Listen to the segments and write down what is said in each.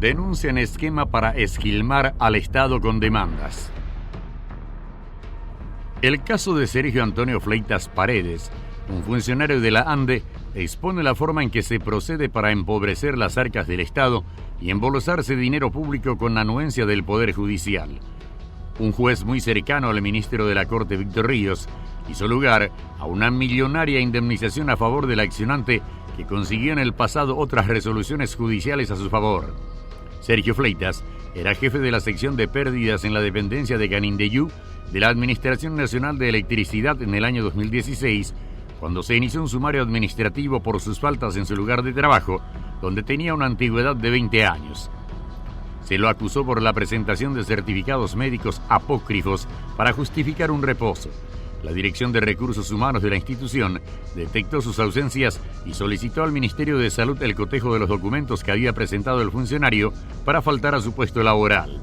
denuncian esquema para esquilmar al Estado con demandas. El caso de Sergio Antonio Fleitas Paredes, un funcionario de la ANDE, expone la forma en que se procede para empobrecer las arcas del Estado y embolsarse dinero público con anuencia del Poder Judicial. Un juez muy cercano al ministro de la Corte, Víctor Ríos, hizo lugar a una millonaria indemnización a favor del accionante que consiguió en el pasado otras resoluciones judiciales a su favor. Sergio Fleitas era jefe de la sección de pérdidas en la dependencia de Canindeyú de la Administración Nacional de Electricidad en el año 2016, cuando se inició un sumario administrativo por sus faltas en su lugar de trabajo, donde tenía una antigüedad de 20 años. Se lo acusó por la presentación de certificados médicos apócrifos para justificar un reposo. La Dirección de Recursos Humanos de la institución detectó sus ausencias y solicitó al Ministerio de Salud el cotejo de los documentos que había presentado el funcionario para faltar a su puesto laboral.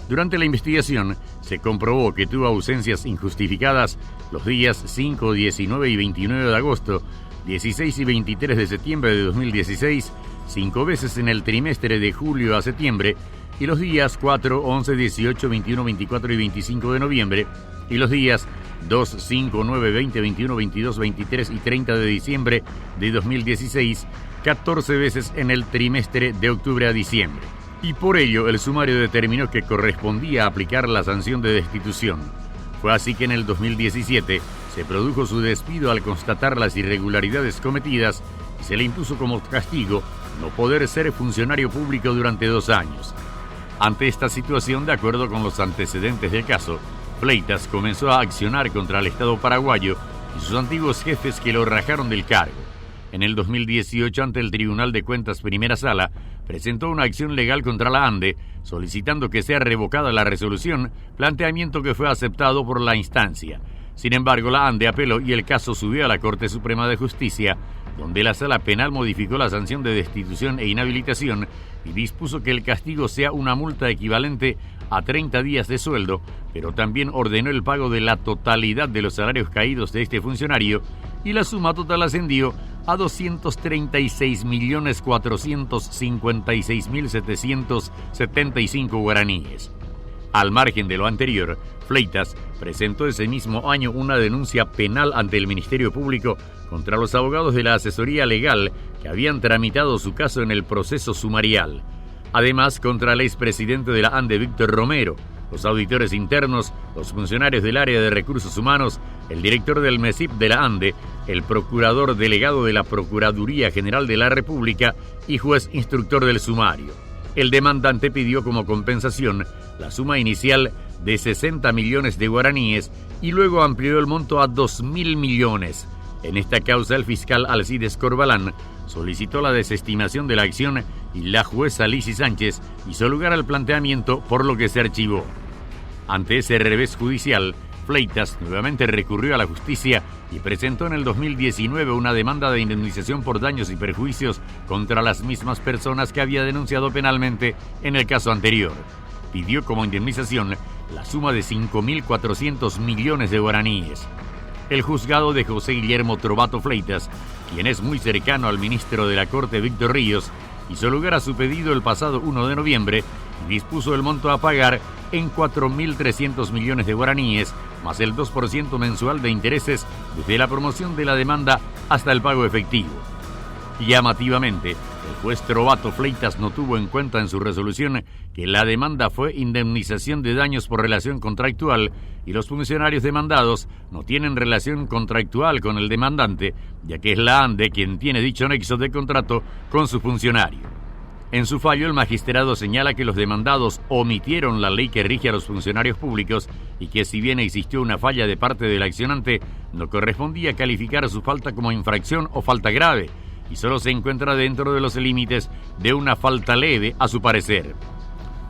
Durante la investigación, se comprobó que tuvo ausencias injustificadas los días 5, 19 y 29 de agosto, 16 y 23 de septiembre de 2016, 5 veces en el trimestre de julio a septiembre, y los días 4, 11, 18, 21, 24 y 25 de noviembre, y los días 2, 5, 9, 20, 21, 22, 23 y 30 de diciembre de 2016, 14 veces en el trimestre de octubre a diciembre. Y por ello el sumario determinó que correspondía aplicar la sanción de destitución. Fue así que en el 2017 se produjo su despido al constatar las irregularidades cometidas y se le impuso como castigo no poder ser funcionario público durante 2 años. Ante esta situación, de acuerdo con los antecedentes del caso, Fleitas comenzó a accionar contra el Estado paraguayo y sus antiguos jefes que lo rajaron del cargo. En el 2018, ante el Tribunal de Cuentas Primera Sala, presentó una acción legal contra la ANDE, solicitando que sea revocada la resolución, planteamiento que fue aceptado por la instancia. Sin embargo, la ANDE apeló y el caso subió a la Corte Suprema de Justicia, donde la Sala Penal modificó la sanción de destitución e inhabilitación y dispuso que el castigo sea una multa equivalente a 30 días de sueldo, pero también ordenó el pago de la totalidad de los salarios caídos de este funcionario y la suma total ascendió a 236.456.775 guaraníes. Al margen de lo anterior, Fleitas presentó ese mismo año una denuncia penal ante el Ministerio Público contra los abogados de la asesoría legal que habían tramitado su caso en el proceso sumarial. Además, contra el expresidente de la ANDE, Víctor Romero, los auditores internos, los funcionarios del área de recursos humanos, el director del MESIP de la ANDE, el procurador delegado de la Procuraduría General de la República y juez instructor del sumario. El demandante pidió como compensación la suma inicial de 60 millones de guaraníes y luego amplió el monto a 2.000 millones. En esta causa, el fiscal Alcides Corbalán solicitó la desestimación de la acción y la jueza Lizy Sánchez hizo lugar al planteamiento, por lo que se archivó. Ante ese revés judicial, Fleitas nuevamente recurrió a la justicia y presentó en el 2019 una demanda de indemnización por daños y perjuicios contra las mismas personas que había denunciado penalmente en el caso anterior. Pidió como indemnización la suma de 5.400 millones de guaraníes. El juzgado de José Guillermo Trovato Fleitas, quien es muy cercano al ministro de la Corte, Víctor Ríos, hizo lugar a su pedido el pasado 1 de noviembre y dispuso el monto a pagar en 4.300 millones de guaraníes, más el 2% mensual de intereses desde la promoción de la demanda hasta el pago efectivo. Llamativamente, el juez Trovato Fleitas no tuvo en cuenta en su resolución que la demanda fue indemnización de daños por relación contractual y los funcionarios demandados no tienen relación contractual con el demandante, ya que es la ANDE quien tiene dicho nexo de contrato con su funcionario. En su fallo, el magistrado señala que los demandados omitieron la ley que rige a los funcionarios públicos y que, si bien existió una falla de parte del accionante, no correspondía calificar su falta como infracción o falta grave, y solo se encuentra dentro de los límites de una falta leve, a su parecer.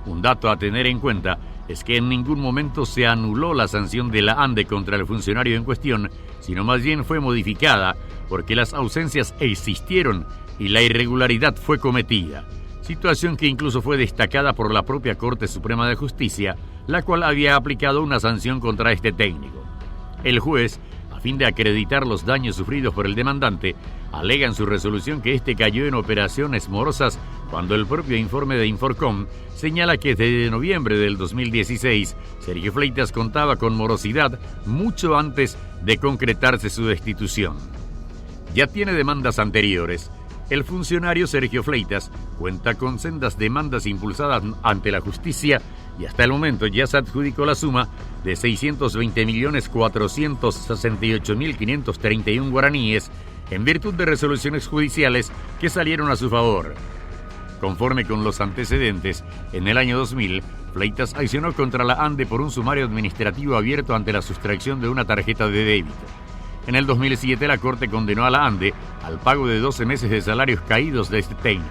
Un dato a tener en cuenta es que en ningún momento se anuló la sanción de la ANDE contra el funcionario en cuestión, sino más bien fue modificada porque las ausencias existieron y la irregularidad fue cometida. Situación que incluso fue destacada por la propia Corte Suprema de Justicia, la cual había aplicado una sanción contra este técnico. El juez fin de acreditar los daños sufridos por el demandante, alega en su resolución que este cayó en operaciones morosas cuando el propio informe de Inforcom señala que desde noviembre del 2016 Sergio Fleitas contaba con morosidad mucho antes de concretarse su destitución. Ya tiene demandas anteriores. El funcionario Sergio Fleitas cuenta con sendas demandas impulsadas ante la justicia y hasta el momento ya se adjudicó la suma de 620.468.531 guaraníes en virtud de resoluciones judiciales que salieron a su favor. Conforme con los antecedentes, en el año 2000, Fleitas accionó contra la ANDE por un sumario administrativo abierto ante la sustracción de una tarjeta de débito. En el 2007, la Corte condenó a la ANDE al pago de 12 meses de salarios caídos de este técnico.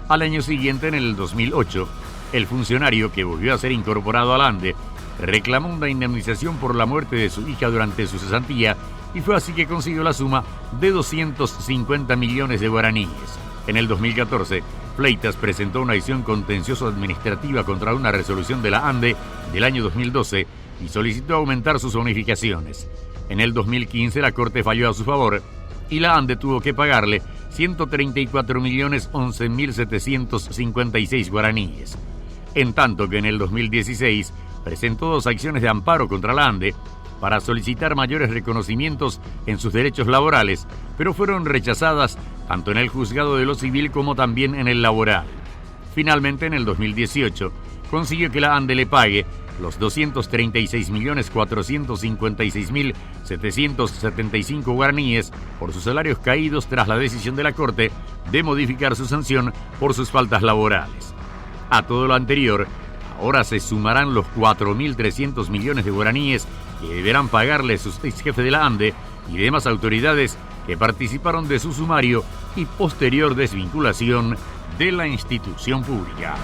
Al año siguiente, en el 2008, el funcionario, que volvió a ser incorporado a la ANDE, reclamó una indemnización por la muerte de su hija durante su cesantía y fue así que consiguió la suma de 250 millones de guaraníes. En el 2014, Fleitas presentó una acción contencioso administrativa contra una resolución de la ANDE del año 2012 y solicitó aumentar sus bonificaciones. En el 2015 la Corte falló a su favor y la ANDE tuvo que pagarle 134.011.756 guaraníes. En tanto que en el 2016 presentó 2 acciones de amparo contra la ANDE para solicitar mayores reconocimientos en sus derechos laborales, pero fueron rechazadas tanto en el juzgado de lo civil como también en el laboral. Finalmente, en el 2018, consiguió que la ANDE le pague los 236.456.775 guaraníes por sus salarios caídos tras la decisión de la Corte de modificar su sanción por sus faltas laborales. A todo lo anterior, ahora se sumarán los 4.300 millones de guaraníes que deberán pagarle sus ex jefes de la ANDE y demás autoridades que participaron de su sumario y posterior desvinculación de la institución pública.